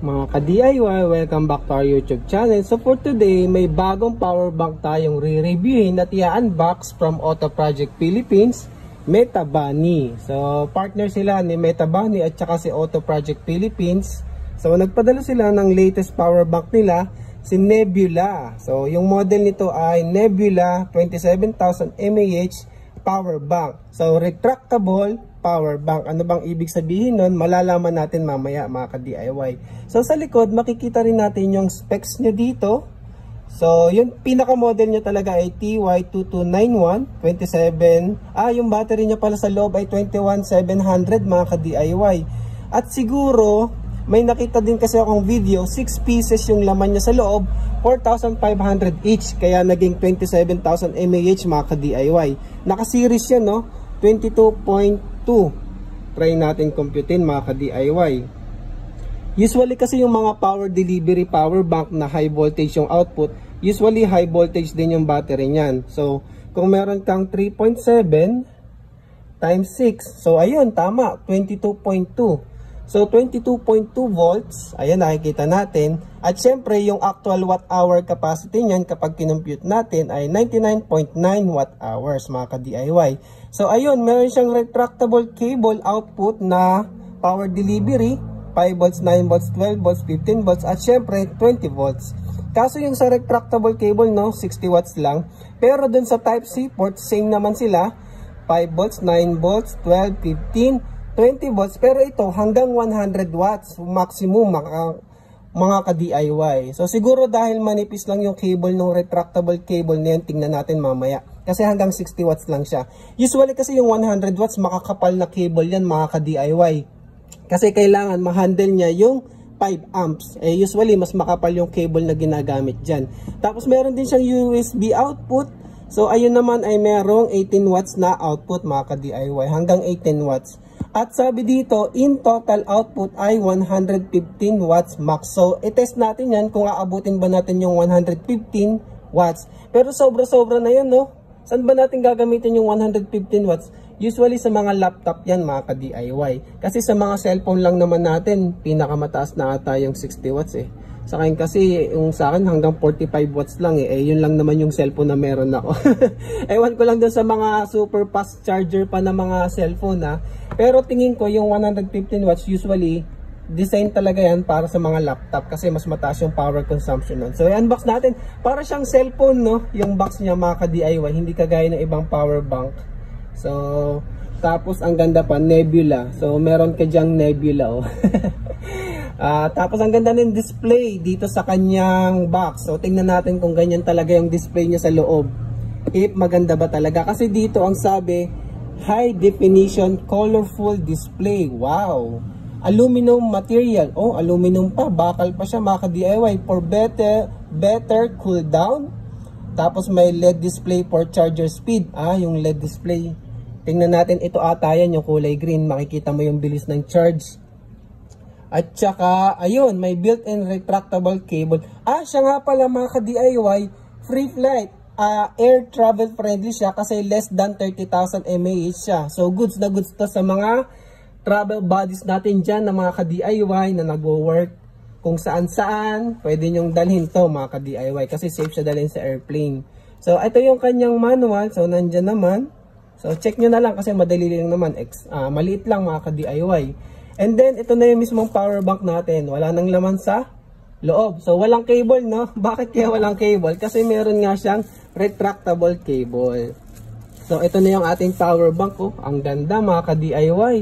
Mga ka-DIY, welcome back to our YouTube channel. So for today, may bagong power bank tayong re-reviewin at i-unbox from Auto Project Philippines, Metabani. So partner sila ni Metabani at saka si Auto Project Philippines. So nagpadala sila ng latest power bank nila, si Nebula. So yung model nito ay Nebula 27,000 mAh power bank. So retractable power bank. Ano bang ibig sabihin nun? Malalaman natin mamaya mga ka-DIY. So sa likod, makikita rin natin yung specs niya dito. So yung pinaka-model niya talaga ay TY2291 27. Yung battery niya pala sa loob ay 21700 mga ka-DIY. At siguro, may nakita din kasi akong video, 6 pieces yung laman niya sa loob, 4,500 each. Kaya naging 27,000 mAh mga ka-DIY. Naka-series yan, no? 22.2. Try natin computein mga ka-DIY. Usually kasi yung mga power delivery power bank na high voltage yung output, usually high voltage din yung battery niyan. So kung meron kang 3.7 times 6, so ayun, tama, 22.2. So 22.2 volts, ayan nakikita natin. At syempre yung actual watt hour capacity niyan kapag kinompute natin ay 99.9 watt hours mga ka-DIY. So ayun, meron siyang retractable cable output na power delivery, 5 volts, 9 volts, 12 volts, 15 volts at syempre 20 volts. Kaso yung sa retractable cable, no, 60 watts lang. Pero dun sa type C port, same naman sila, 5 volts, 9 volts, 12, 15, 20 volts, pero ito hanggang 100 watts maximum mga ka-DIY. So siguro dahil manipis lang yung cable ng retractable cable na yan, tingnan natin mamaya. Kasi hanggang 60 watts lang siya. Usually kasi yung 100 watts makakapal na cable yan mga ka-DIY. Kasi kailangan ma-handle niya yung 5 amps. Usually mas makapal yung cable na ginagamit dyan. Tapos meron din siyang USB output. So ayun naman ay merong 18 watts na output mga ka-DIY. Hanggang 18 watts. At sabi dito, in total output ay 115 watts max. So, i-test natin yan kung aabutin ba natin yung 115 watts. Pero sobra-sobra na yan, no? Saan ba natin gagamitin yung 115 watts? Usually sa mga laptop yan, mga ka-DIY. Kasi sa mga cellphone lang naman natin, pinakamataas na ata yung 60 watts eh. Sa akin kasi, yung sa akin hanggang 45 watts lang eh. Yun lang naman yung cellphone na meron ako. Ewan ko lang dun sa mga super fast charger pa na mga cellphone ha. Pero tingin ko yung 115 watts usually, design talaga yan para sa mga laptop. Kasi mas mataas yung power consumption nun. So i-unbox natin. Para siyang cellphone, no? Yung box niya mga ka-DIY. Hindi kagaya ng ibang power bank. So, tapos ang ganda pa, Nebula. So meron ka dyang Nebula oh. Tapos ang ganda ng display dito sa kanyang box. So tingnan natin kung ganyan talaga yung display niya sa loob. If maganda ba talaga. Kasi dito ang sabi, high definition colorful display. Wow! Aluminum material. Oh, aluminum pa. Bakal pa siya mga ka-DIY for better cool down. Tapos may LED display for charger speed. Yung LED display. Tingnan natin, ito ata yan, yung kulay green. Makikita mo yung bilis ng charge. At saka, ayun, may built-in retractable cable. Siya nga pala mga ka-DIY, free flight. Air travel friendly siya kasi less than 30,000 mAh siya. So, goods na goods to sa mga travel buddies natin dyan na mga ka-DIY na nag-work kung saan-saan. Pwede nyong dalhin to mga ka-DIY kasi safe siya dalhin sa airplane. So, ito yung kanyang manual. So, nandyan naman. So, check nyo na lang kasi madali lang naman. Maliit lang mga ka-DIY. And then, ito na yung mismong power bank natin. Wala nang laman sa loob. So, walang cable, no? Bakit kaya walang cable? Kasi meron nga siyang retractable cable. So, ito na yung ating power bank, oh. Ang ganda, mga ka-DIY.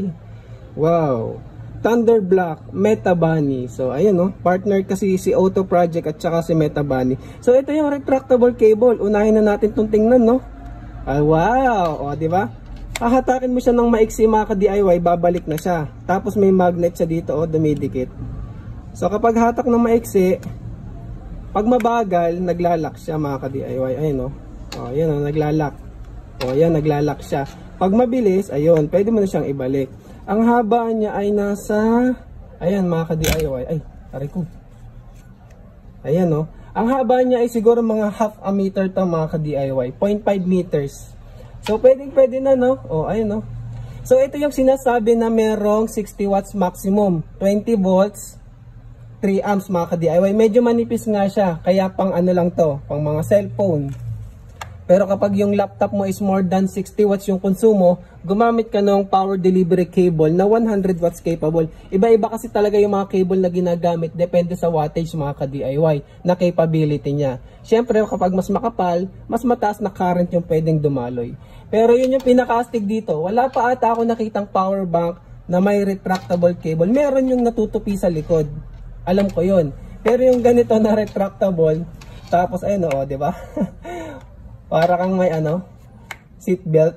Wow! Thunder Black, Metabani. So, ayun, no? Partner kasi si Auto Project at saka si Metabani. So, ito yung retractable cable. Unahin na natin itong tingnan, no? Wow! O, diba? Hahatakin mo siya ng maiksi mga ka-DIY, babalik na siya. Tapos may magnet siya dito, dumidikit. So kapag hatak ng maiksi, pag mabagal, naglalak siya mga ka-DIY. Ayun o. Ayan o, naglalak. Ayan, naglalak siya. Pag mabilis, ayun, pwede mo na siyang ibalik. Ang haba niya ay nasa, ayan mga ka-DIY. Ay, taray ko. Ayan o. Ang haba niya ay siguro mga half a meter to mga ka-DIY. 0.5 meters. So, pwede na, no? Ayun, no? So, ito yung sinasabi na merong 60 watts maximum. 20 volts, 3 amps mga ka-DIY. Medyo manipis nga siya, kaya pang ano lang to, pang mga cellphone. Pero kapag yung laptop mo is more than 60 watts yung konsumo, gumamit ka ng power delivery cable na 100 watts capable. Iba-iba kasi talaga yung mga cable na ginagamit, depende sa wattage mga ka-DIY na capability niya. Siyempre kapag mas makapal, mas mataas na current yung pwedeng dumaloy. Pero yun yung pinaka-astig dito. Wala pa ata ako nakitang power bank na may retractable cable. Meron yung natutupi sa likod. Alam ko yun. Pero yung ganito na retractable, tapos ayun o, di ba? Para kang may ano, seatbelt.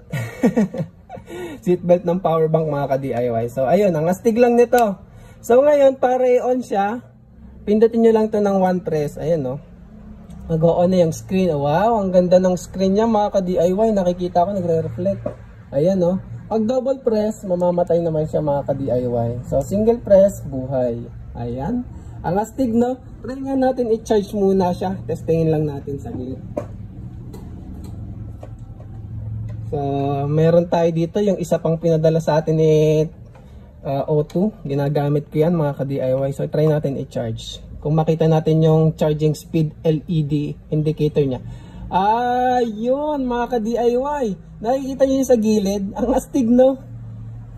Seatbelt ng power bank mga ka-DIY. So ayun, ang astig lang nito. So ngayon, para i-on siya, pindutin nyo lang to ng one press. Ayun no. Mag-on na yung screen. Wow, ang ganda ng screen niya mga ka-DIY. Nakikita ko nagre-reflect. Ayan no. Pag double press, mamamatay naman siya mga ka-DIY. So single press, buhay. Ayan. Ang astig no. Try nga natin i-charge muna siya. Testingin lang natin sa gilid. So, meron tayo dito yung isa pang pinadala sa atin ni O2. Ginagamit ko yan mga ka-DIY. So, try natin i-charge. Kung makita natin yung charging speed LED indicator niya. Yun mga ka-DIY. Nakikita nyo yung sa gilid. Ang astig no?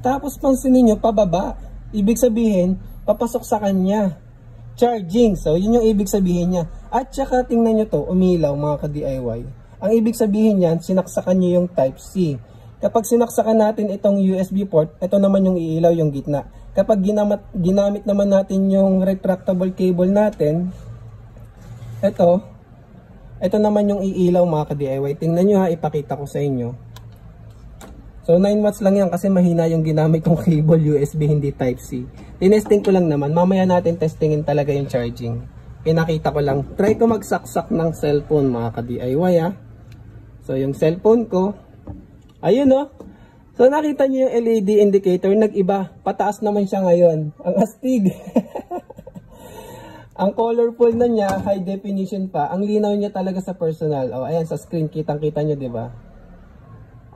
Tapos pansinin nyo, pababa. Ibig sabihin, papasok sa kanya. Charging. So, yun yung ibig sabihin niya. At saka tingnan nyo to, umilaw mga ka-DIY. Ang ibig sabihin niyan, sinaksakan nyo yung Type-C. Kapag sinaksakan natin itong USB port, ito naman yung iilaw yung gitna. Kapag ginamit naman natin yung retractable cable natin, ito naman yung iilaw mga ka-DIY. Tingnan nyo ha, ipakita ko sa inyo. So 9 watts lang yan kasi mahina yung ginamit kong cable USB, hindi Type-C. Tinesting ko lang naman, mamaya natin testingin talaga yung charging. Pinakita ko lang. Try ko magsaksak ng cellphone mga ka-DIY ha. So, yung cellphone ko, ayun o. So, nakita nyo yung LED indicator, nag-iba. Pataas naman siya ngayon. Ang astig. Ang colorful na niya, high definition pa. Ang linaw niya talaga sa personal. O, ayan, sa screen, kitang-kita nyo, di ba?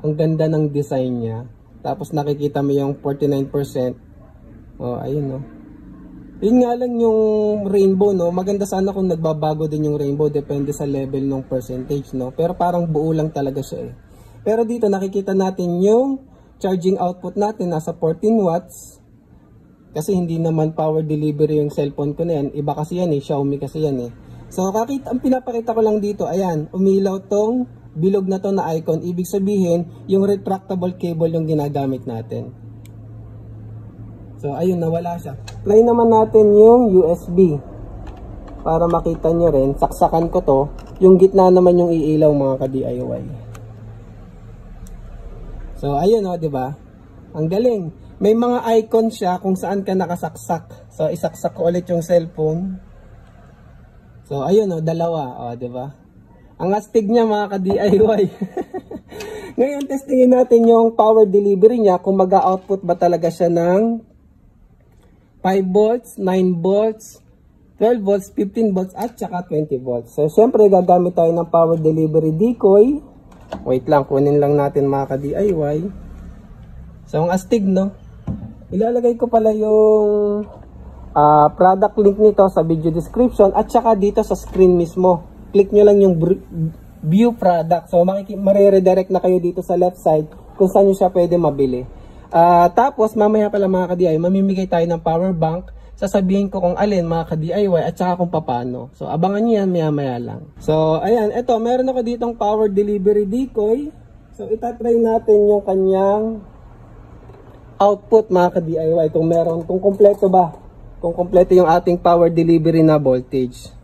Ang ganda ng design niya. Tapos, nakikita mo yung 49%. O, ayun o. Yun nga lang yung rainbow, no? Maganda sana kung nagbabago din yung rainbow, depende sa level ng percentage, no? Pero parang buo lang talaga siya eh. Pero dito nakikita natin yung charging output natin, nasa 14 watts. Kasi hindi naman power delivery yung cellphone ko na yan. Iba kasi yan eh, Xiaomi kasi yan eh. So ang pinapakita ko lang dito, ayan, umilaw tong bilog na to na icon. Ibig sabihin, yung retractable cable yung ginagamit natin. So, ayun, nawala siya. Try naman natin yung USB. Para makita nyo rin, saksakan ko to. Yung gitna naman yung iilaw mga ka-DIY. So, ayun o, diba? Ang galing. May mga icon siya kung saan ka nakasaksak. So, isaksak ko ulit yung cellphone. So, ayun o, dalawa. O, diba? Ang astig niya mga ka-DIY. Ngayon, testingin natin yung power delivery niya. Kung mag-output ba talaga siya ng 5 volts, 9 volts, 12 volts, 15 volts, at saka 20 volts. So, syempre, gagamit tayo ng power delivery decoy. Wait lang, kunin lang natin mga ka-DIY. So, ang astig, no? Ilalagay ko pala yung product link nito sa video description at saka dito sa screen mismo. Click nyo lang yung view product. So, mariredirect na kayo dito sa left side kung saan nyo siya pwede mabili. Tapos mamaya pala mga ka-DIY, mamimigay tayo ng power bank. Sasabihin ko kung alin mga ka-DIY at saka kung paano. So abangan nyo yan maya lang. So ayan, eto meron ako ditong power delivery decoy. So itatry natin yung kanyang output mga ka-DIY kung kompleto ba. Kung kompleto yung ating power delivery na voltage.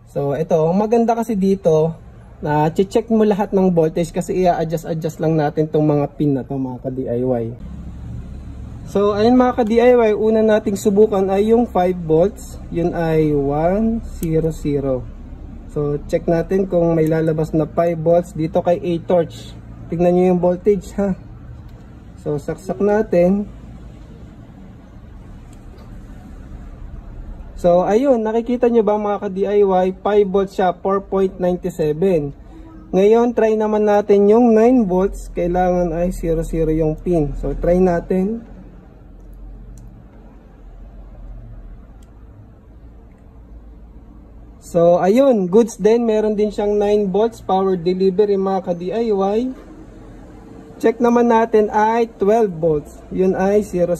So ito, maganda kasi dito na check mo lahat ng voltage kasi i-adjust lang natin tong mga pin na to mga ka-DIY. So, ayun mga ka-DIY, una nating subukan ay yung 5 volts. Yun ay 100. So, check natin kung may lalabas na 5 volts dito kay A-Torch. Tignan nyo yung voltage ha. So, saksak natin. So, ayun, nakikita nyo ba mga ka-DIY, 5 volts siya, 4.97. Ngayon, try naman natin yung 9 volts. Kailangan ay 00 yung pin. So, try natin. So, ayun, goods din. Meron din siyang 9 volts power delivery mga ka-DIY. Check naman natin ay 12 volts. Yun ay 001.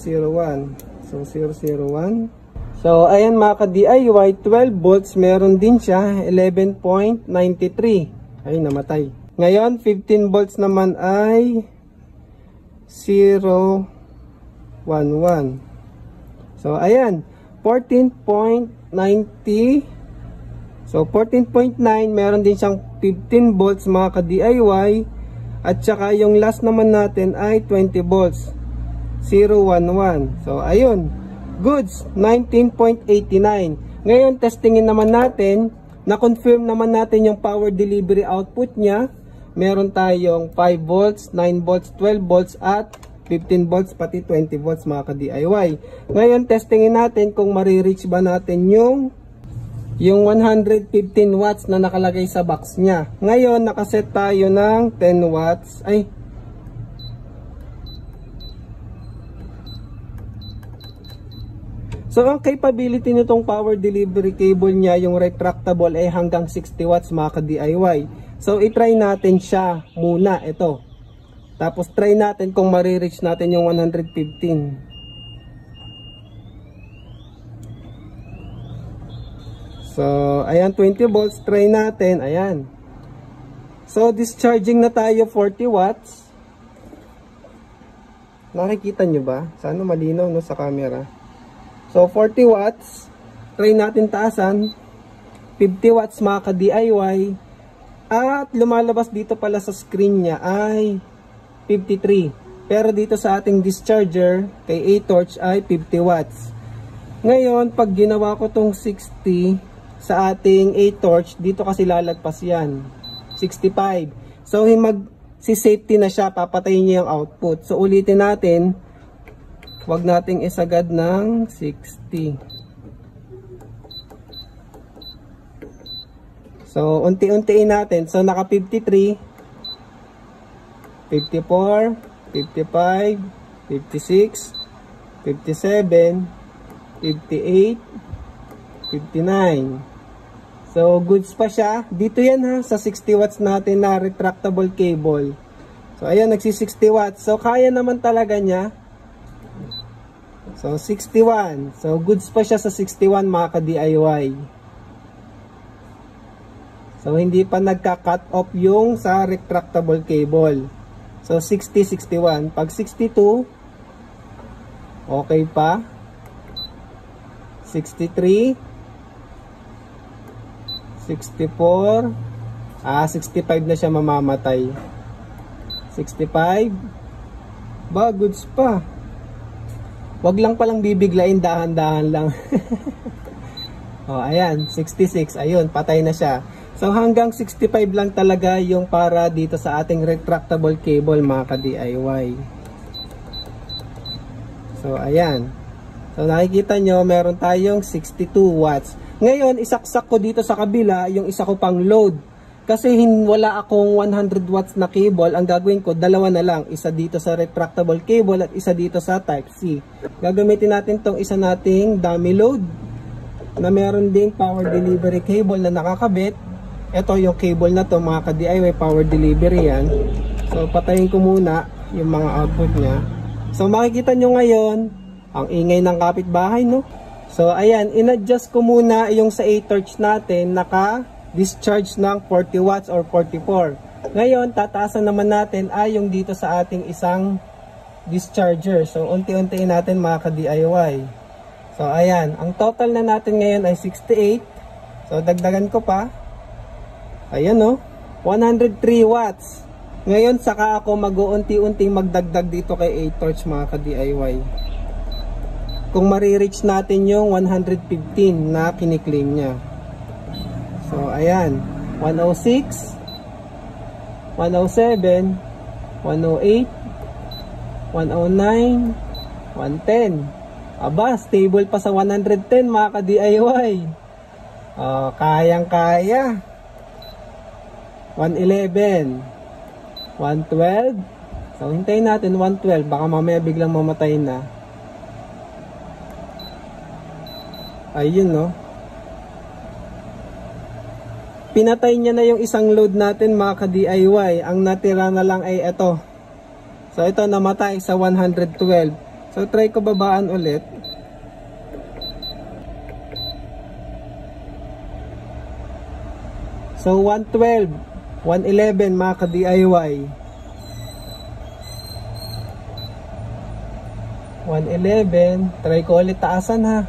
So, 001. So, ayan mga ka-DIY, 12 volts. Meron din siya, 11.93. Ay, namatay. Ngayon, 15 volts naman ay 011. So, ayan, 14.90. So, 14.9, meron din siyang 15 volts mga ka-DIY. At saka yung last naman natin ay 20 volts, 011. So, ayun, goods, 19.89. Ngayon, testingin naman natin, na-confirm naman natin yung power delivery output niya. Meron tayong 5 volts, 9 volts, 12 volts, at 15 volts, pati 20 volts mga ka-DIY. Ngayon, testingin natin kung marireach ba natin yung 115 watts na nakalagay sa box niya. Ngayon, nakaset tayo ng 10 watts. So, ang capability nitong power delivery cable niya, yung retractable, ay hanggang 60 watts mga ka-DIY. So, itry natin siya muna. Ito. Tapos, try natin kung marireach natin yung 115. So, ayan, 20 volts, try natin, ayan. So, discharging na tayo 40 watts. Nakikita nyo ba? Sana malinaw no, sa camera. So, 40 watts, try natin taasan. 50 watts mga ka-DIY. At lumalabas dito pala sa screen niya ay 53. Pero dito sa ating discharger, kay A-Torch ay 50 watts. Ngayon, pag ginawa ko tong 60, sa ating A-Torch, dito kasi lalagpas yan. 65. So, si-safety na siya, papatayin niya yung output. So, ulitin natin. Huwag nating isagad ng 60. So, unti-untiin natin. So, naka 53, 54, 55, 56, 57, 58, 59. So, goods pa siya. Dito yan ha, sa 60 watts natin na retractable cable. So, ayan, nagsi 60 watts. So, kaya naman talaga niya. So, 61. So, goods pa siya sa 61 mga ka-DIY. So, hindi pa nagka-cut off yung sa retractable cable. So, 60, 61. Pag 62, okay pa. 63, 64, 65 na siya mamamatay. 65, ba, goods pa. Wag lang palang bibiglain, dahan-dahan lang. O, ayan, 66, ayun, patay na siya. So, hanggang 65 lang talaga yung para dito sa ating retractable cable mga ka-DIY. So, ayan. So, nakikita nyo, meron tayong 62 watts. Ngayon, isaksak ko dito sa kabila yung isa ko pang load. Kasi wala akong 100 watts na cable. Ang gagawin ko, dalawa na lang. Isa dito sa retractable cable at isa dito sa Type-C. Gagamitin natin tong isa nating dummy load na meron ding power delivery cable na nakakabit. Ito yung cable na to mga ka-DIY, power delivery yan. So, patayin ko muna yung mga output niya. So, makikita nyo ngayon, ang ingay ng kapitbahay, no? So, ayan, in-adjust ko muna yung sa A-Torch natin, naka-discharge ng 40 watts or 44. Ngayon, tataasan naman natin ay yung dito sa ating isang discharger. So, unti-untiin natin mga ka-DIY. So, ayan, ang total na natin ngayon ay 68. So, dagdagan ko pa. Ayan, no? 103 watts. Ngayon, saka ako mag-uunti-unting magdagdag dito kay A-Torch mga ka-DIY. Kung marireach natin yung 115 na kiniklaim niya. So, ayan. 106, 107, 108, 109, 110. Aba, stable pa sa 110 mga ka-DIY. Kayang-kaya. 111, 112. So, hintayin natin 112. Baka mamaya biglang mamatay na. Ayun, no? pinatay niya na yung isang load natin mga ka-DIY. Ang natira na lang ay ito. So ito namatay sa 112. So try ko babaan ulit. So 112, 111 mga ka-DIY. 111, try ko ulit taasan ha.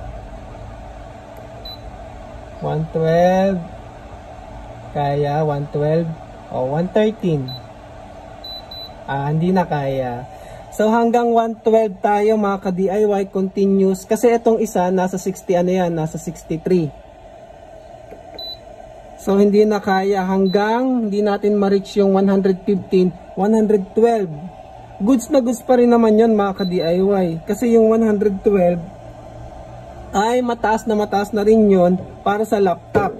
112, kaya 112, o 113. Hindi na kaya. So hanggang 112 tayo mga ka-DIY, continuous. Kasi itong isa nasa 60 ano yan, nasa 63. So hindi na kaya hanggang hindi natin ma-reach yung 115, 112. Goods na goods pa rin naman yun mga ka-DIY. Kasi yung 112 ay mataas na rin yun para sa laptop.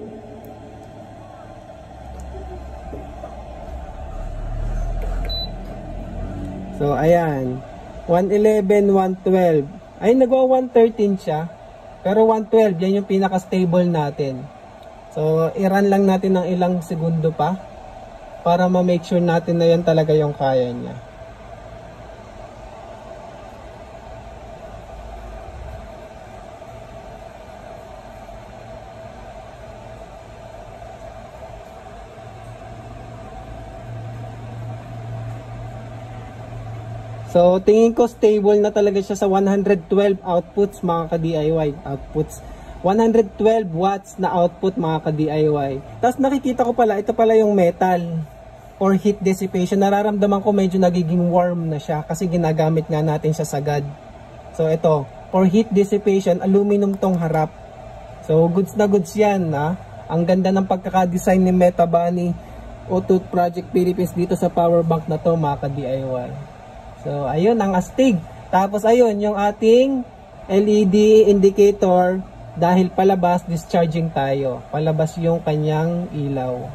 So ayan, 111, 112. Ay nagwa 113 siya. Pero 112, yan yung pinaka-stable natin. So i-run lang natin ng ilang segundo pa para ma-make sure natin na yan talaga yung kaya niya. So tingin ko stable na talaga siya sa 112 outputs mga ka-DIY. Outputs 112 watts na output mga ka-DIY. Tapos nakikita ko pala, ito pala yung metal or heat dissipation. Nararamdaman ko medyo nagiging warm na siya kasi ginagamit nga natin siya sagad. So ito, for heat dissipation, aluminum tong harap. So goods na goods yan. Ang ganda ng pagkaka-design ni Metabani Auto Project Philippines dito sa power bank na to mga ka-DIY. So ayun ang astig. Tapos ayun yung ating LED indicator. Dahil palabas, discharging tayo. Palabas yung kanyang ilaw.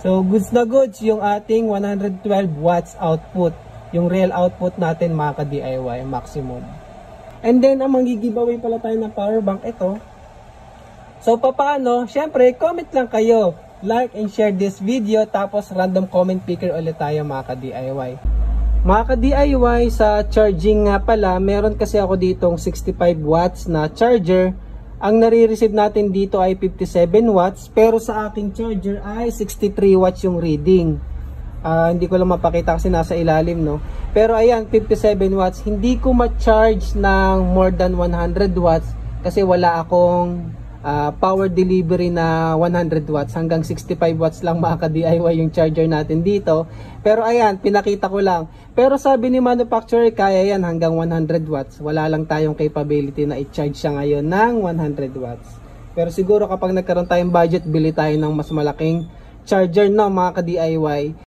So, goods na goods yung ating 112 watts output. Yung real output natin mga ka-DIY, maximum. And then, ang mag-giveaway pala tayo ng power bank, ito. So, paano? Siyempre, comment lang kayo. Like and share this video. Tapos, random comment picker ulit tayo mga ka-DIY. Mga ka-DIY, sa charging nga pala, meron kasi ako ditong 65 watts na charger. Ang nare-receive natin dito ay 57 watts, pero sa aking charger ay 63 watts yung reading. Hindi ko lang mapakita kasi nasa ilalim, no? Pero ayan, 57 watts. Hindi ko ma-charge ng more than 100 watts kasi wala akong power delivery na 100 watts. Hanggang 65 watts lang mga ka-DIY yung charger natin dito. Pero ayan, pinakita ko lang. Pero sabi ni manufacturer, kaya yan hanggang 100 watts. Wala lang tayong capability na i-charge siya ngayon ng 100 watts. Pero siguro kapag nagkaroon tayong budget, bili tayo ng mas malaking charger na mga ka-DIY.